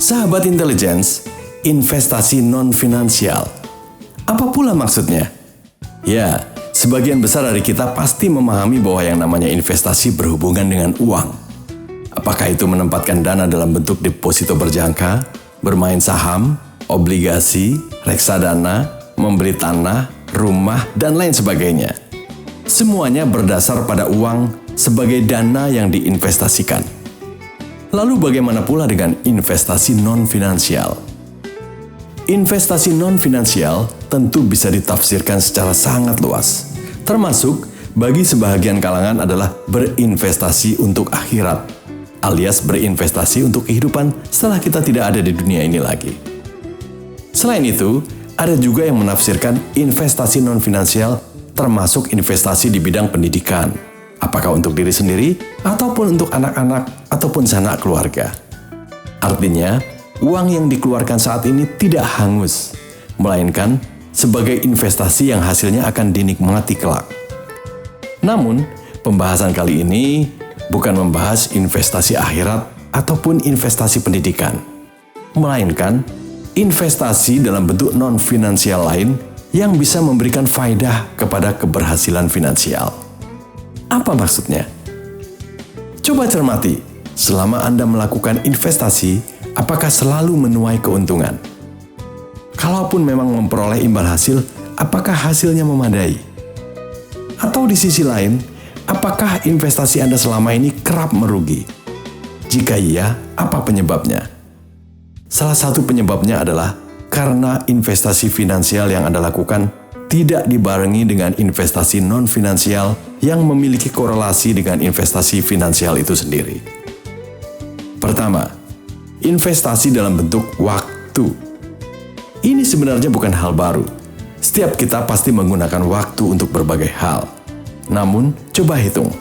Sahabat intelligence, investasi non-finansial. Apa pula maksudnya? Ya, sebagian besar dari kita pasti memahami bahwa yang namanya investasi berhubungan dengan uang. Apakah itu menempatkan dana dalam bentuk deposito berjangka, bermain saham, obligasi, reksadana, membeli tanah, rumah, dan lain sebagainya. Semuanya berdasar pada uang sebagai dana yang diinvestasikan. Lalu bagaimana pula dengan investasi non-finansial? Investasi non-finansial tentu bisa ditafsirkan secara sangat luas, termasuk bagi sebahagian kalangan adalah berinvestasi untuk akhirat, alias berinvestasi untuk kehidupan setelah kita tidak ada di dunia ini lagi. Selain itu, ada juga yang menafsirkan investasi non-finansial termasuk investasi di bidang pendidikan, apakah untuk diri sendiri ataupun untuk anak-anak ataupun sanak keluarga. Artinya, uang yang dikeluarkan saat ini tidak hangus, melainkan sebagai investasi yang hasilnya akan dinikmati kelak. Namun, pembahasan kali ini bukan membahas investasi akhirat ataupun investasi pendidikan, melainkan investasi dalam bentuk non-finansial lain yang bisa memberikan faedah kepada keberhasilan finansial. Apa maksudnya? Coba cermati, selama Anda melakukan investasi, apakah selalu menuai keuntungan? Kalaupun memang memperoleh imbal hasil, apakah hasilnya memadai? Atau di sisi lain, apakah investasi Anda selama ini kerap merugi? Jika iya, apa penyebabnya? Salah satu penyebabnya adalah karena investasi finansial yang Anda lakukan tidak dibarengi dengan investasi non-finansial yang memiliki korelasi dengan investasi finansial itu sendiri. Pertama, investasi dalam bentuk waktu. Ini sebenarnya bukan hal baru. Setiap kita pasti menggunakan waktu untuk berbagai hal. Namun, coba hitung,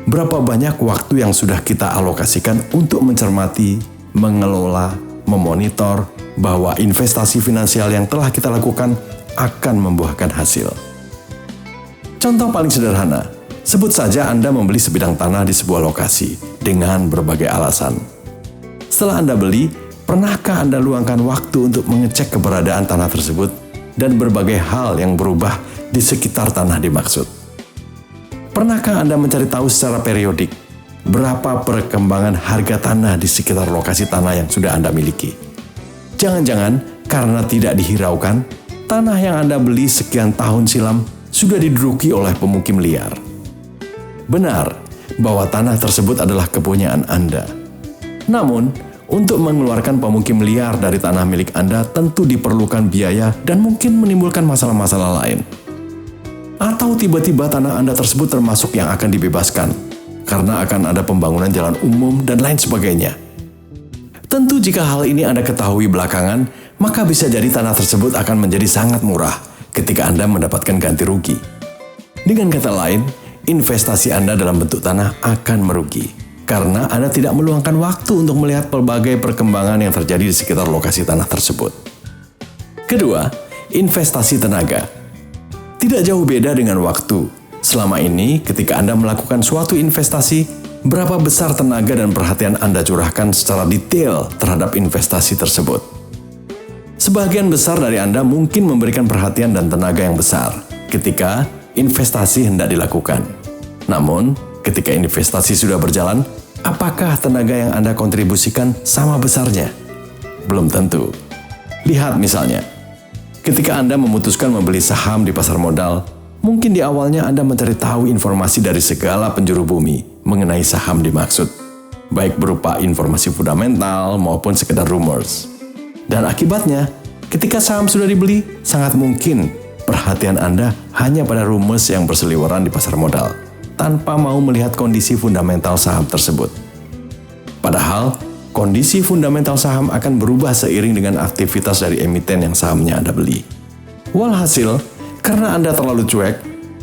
berapa banyak waktu yang sudah kita alokasikan untuk mencermati, mengelola, memonitor bahwa investasi finansial yang telah kita lakukan akan membuahkan hasil. Contoh paling sederhana, sebut saja Anda membeli sebidang tanah di sebuah lokasi dengan berbagai alasan. Setelah Anda beli, pernahkah Anda luangkan waktu untuk mengecek keberadaan tanah tersebut dan berbagai hal yang berubah di sekitar tanah dimaksud? Pernahkah Anda mencari tahu secara periodik berapa perkembangan harga tanah di sekitar lokasi tanah yang sudah Anda miliki? Jangan-jangan karena tidak dihiraukan, tanah yang Anda beli sekian tahun silam sudah diduduki oleh pemukim liar. Benar bahwa tanah tersebut adalah kepunyaan Anda. Namun, untuk mengeluarkan pemukim liar dari tanah milik Anda tentu diperlukan biaya dan mungkin menimbulkan masalah-masalah lain. Atau tiba-tiba tanah Anda tersebut termasuk yang akan dibebaskan, karena akan ada pembangunan jalan umum dan lain sebagainya. Tentu jika hal ini Anda ketahui belakangan, maka bisa jadi tanah tersebut akan menjadi sangat murah ketika Anda mendapatkan ganti rugi. Dengan kata lain, investasi Anda dalam bentuk tanah akan merugi, karena Anda tidak meluangkan waktu untuk melihat berbagai perkembangan yang terjadi di sekitar lokasi tanah tersebut. Kedua, investasi tenaga. Tidak jauh beda dengan waktu. Selama ini, ketika Anda melakukan suatu investasi, berapa besar tenaga dan perhatian Anda curahkan secara detail terhadap investasi tersebut? Sebagian besar dari Anda mungkin memberikan perhatian dan tenaga yang besar ketika investasi hendak dilakukan. Namun, ketika investasi sudah berjalan, apakah tenaga yang Anda kontribusikan sama besarnya? Belum tentu. Lihat misalnya, ketika Anda memutuskan membeli saham di pasar modal, mungkin di awalnya Anda mencari tahu informasi dari segala penjuru bumi mengenai saham dimaksud, baik berupa informasi fundamental maupun sekedar rumors. Dan akibatnya, ketika saham sudah dibeli, sangat mungkin perhatian Anda hanya pada rumors yang berseliweran di pasar modal, tanpa mau melihat kondisi fundamental saham tersebut. Padahal, kondisi fundamental saham akan berubah seiring dengan aktivitas dari emiten yang sahamnya Anda beli. Walhasil, karena Anda terlalu cuek,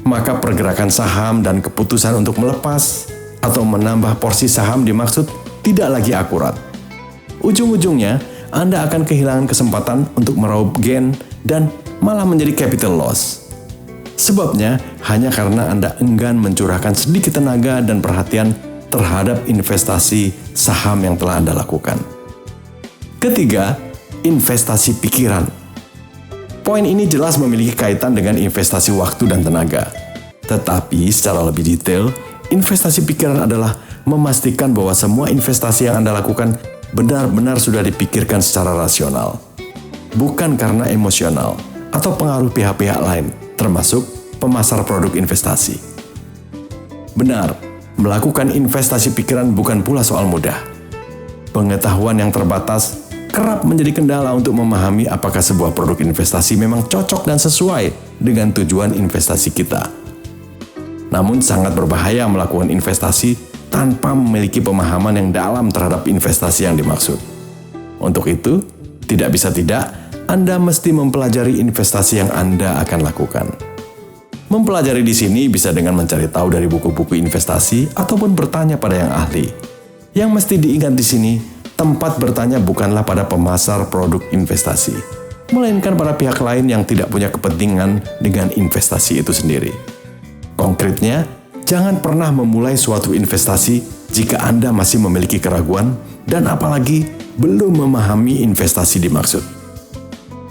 maka pergerakan saham dan keputusan untuk melepas atau menambah porsi saham dimaksud tidak lagi akurat. Ujung-ujungnya, Anda akan kehilangan kesempatan untuk meraup gain dan malah menjadi capital loss. Sebabnya, hanya karena Anda enggan mencurahkan sedikit tenaga dan perhatian terhadap investasi saham yang telah Anda lakukan. Ketiga, investasi pikiran. Poin ini jelas memiliki kaitan dengan investasi waktu dan tenaga. Tetapi secara lebih detail, investasi pikiran adalah memastikan bahwa semua investasi yang Anda lakukan benar-benar sudah dipikirkan secara rasional, bukan karena emosional atau pengaruh pihak-pihak lain, termasuk pemasar produk investasi. Benar, melakukan investasi pikiran bukan pula soal mudah. Pengetahuan yang terbatas kerap menjadi kendala untuk memahami apakah sebuah produk investasi memang cocok dan sesuai dengan tujuan investasi kita. Namun sangat berbahaya melakukan investasi tanpa memiliki pemahaman yang dalam terhadap investasi yang dimaksud. Untuk itu, tidak bisa tidak, Anda mesti mempelajari investasi yang Anda akan lakukan. Mempelajari di sini bisa dengan mencari tahu dari buku-buku investasi ataupun bertanya pada yang ahli. Yang mesti diingat di sini, tempat bertanya bukanlah pada pemasar produk investasi, melainkan pada pihak lain yang tidak punya kepentingan dengan investasi itu sendiri. Konkretnya, jangan pernah memulai suatu investasi jika Anda masih memiliki keraguan dan apalagi belum memahami investasi dimaksud.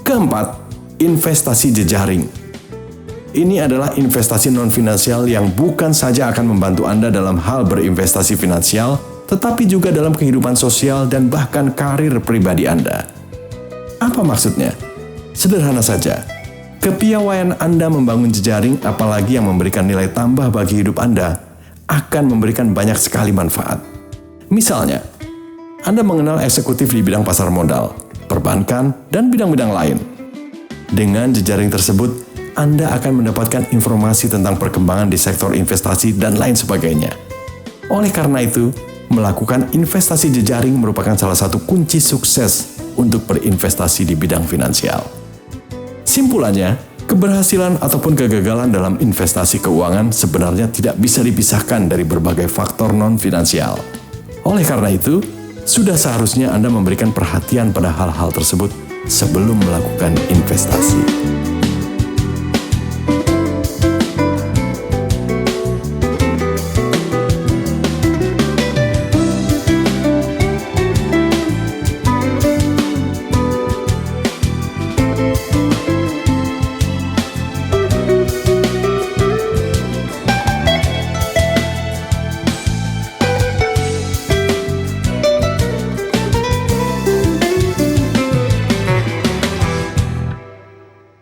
Keempat, investasi jejaring. Ini adalah investasi non-finansial yang bukan saja akan membantu Anda dalam hal berinvestasi finansial, tetapi juga dalam kehidupan sosial dan bahkan karir pribadi Anda. Apa maksudnya? Sederhana saja. Kepiawaian Anda membangun jejaring, apalagi yang memberikan nilai tambah bagi hidup Anda, akan memberikan banyak sekali manfaat. Misalnya, Anda mengenal eksekutif di bidang pasar modal, perbankan, dan bidang-bidang lain. Dengan jejaring tersebut, Anda akan mendapatkan informasi tentang perkembangan di sektor investasi dan lain sebagainya. Oleh karena itu, melakukan investasi jejaring merupakan salah satu kunci sukses untuk berinvestasi di bidang finansial. Simpulannya, keberhasilan ataupun kegagalan dalam investasi keuangan sebenarnya tidak bisa dipisahkan dari berbagai faktor non-finansial. Oleh karena itu, sudah seharusnya Anda memberikan perhatian pada hal-hal tersebut sebelum melakukan investasi.